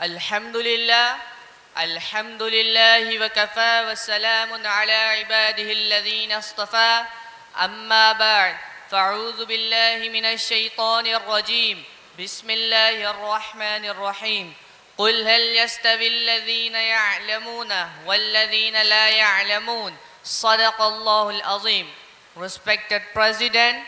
Alhamdulillah, Alhamdulillah wa kafa wa salamun ala ibadihi alladhina astafa. Amma ba'd, fa'udhu billahi minash shaitanir rajim. Bismillahir rahmanir rahim. قل هل يستوي الذين يعلمون والذين لا يعلمون صدق الله العظيم. Respected President,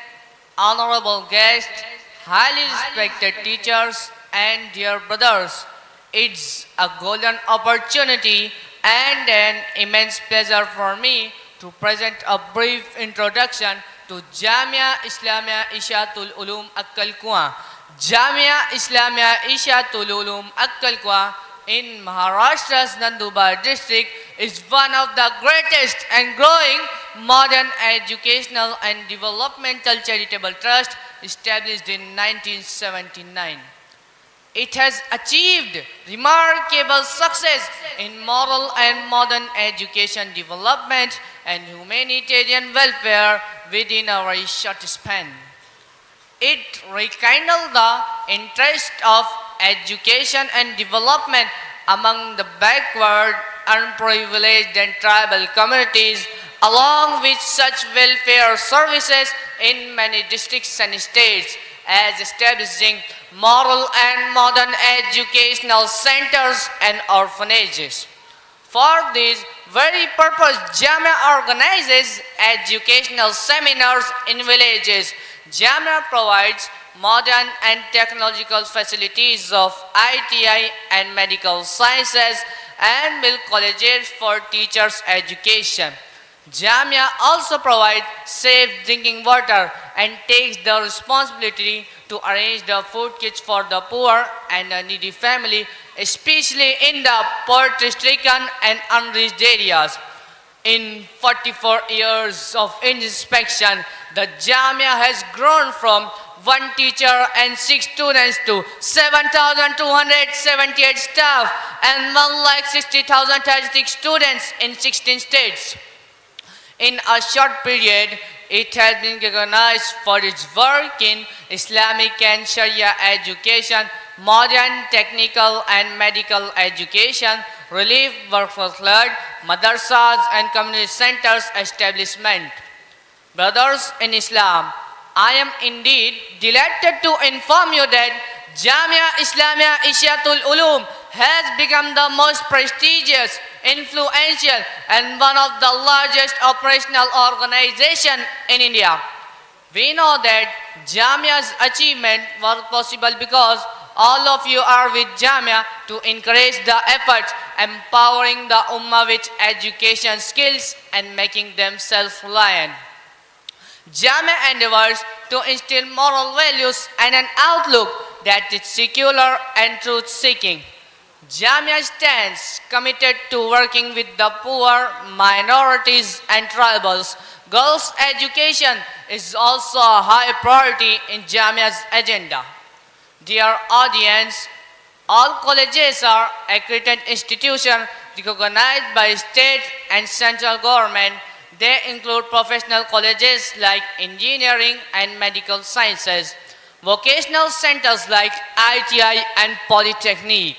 honorable guests, highly respected teachers and dear brothers, it's a golden opportunity and an immense pleasure for me to present a brief introduction to Jamia Islamia Ishatul Ulum Akkal Kuan. Jamia Islamia Ishatul Ulum Akkal Kuan in Maharashtra's Nandurbar district is one of the greatest and growing modern educational and developmental charitable trust established in 1979. It has achieved remarkable success in moral and modern education development and humanitarian welfare within a very short span. It rekindled the interest of education and development among the backward, unprivileged and tribal communities, along with such welfare services in many districts and states, as establishing moral and modern educational centers and orphanages. For this very purpose, Jamia organizes educational seminars in villages. Jamia provides modern and technological facilities of ITI and medical sciences and build colleges for teachers' education. Jamia also provides safe drinking water and takes the responsibility to arrange the food kits for the poor and the needy family, especially in the poverty-stricken and unreached areas. In 44 years of inspection, the Jamia has grown from one teacher and 6 students to 7,278 staff and 1,60,036 students in 16 states. In a short period, it has been recognized for its work in Islamic and Sharia education, modern technical and medical education, relief work for flood, madrasas and community centers establishment. Brothers in Islam, I am indeed delighted to inform you that Jamia Islamia Ishatul Ulum has become the most prestigious, influential and one of the largest operational organizations in India. We know that Jamia's achievement was possible because all of you are with Jamia to encourage the efforts, empowering the Ummah with education skills and making them self-reliant. Jamia endeavors to instill moral values and an outlook that is secular and truth-seeking. Jamia stands committed to working with the poor, minorities and tribals. Girls' education is also a high priority in Jamia's agenda. Dear audience, all colleges are accredited institutions recognized by state and central government. They include professional colleges like engineering and medical sciences, vocational centers like ITI and Polytechnic.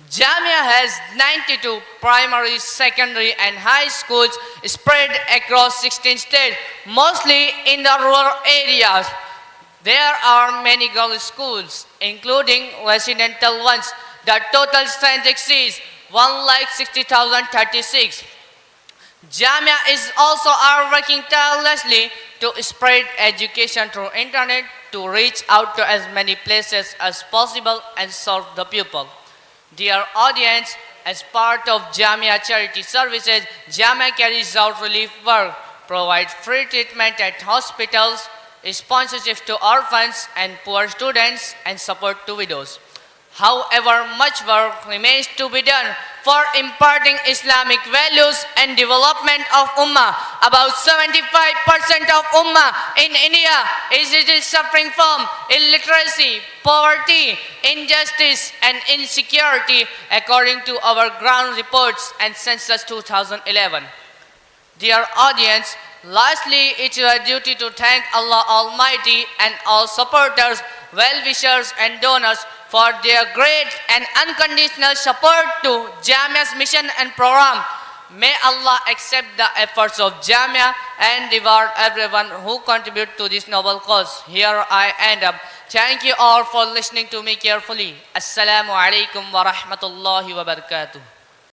Jamia has 92 primary, secondary and high schools spread across 16 states, mostly in the rural areas. There are many girls' schools, including residential ones. The total strength exceeds 1,60,036. Jamia is also working tirelessly to spread education through internet to reach out to as many places as possible and serve the people. Dear audience, as part of Jamia charity services, Jamia carries out relief work, provides free treatment at hospitals, sponsorship to orphans and poor students, and support to widows. However, much work remains to be done for imparting Islamic values and development of Ummah. About 75% of Ummah in India is suffering from illiteracy, poverty, injustice and insecurity according to our ground reports and census 2011. Dear audience, lastly, it is our duty to thank Allah Almighty and all supporters well-wishers and donors for their great and unconditional support to Jamia's mission and program. May Allah accept the efforts of Jamia and reward everyone who contribute to this noble cause. Here I end up. Thank you all for listening to me carefully. Assalamu alaikum wa rahmatullahi wa barakatuh.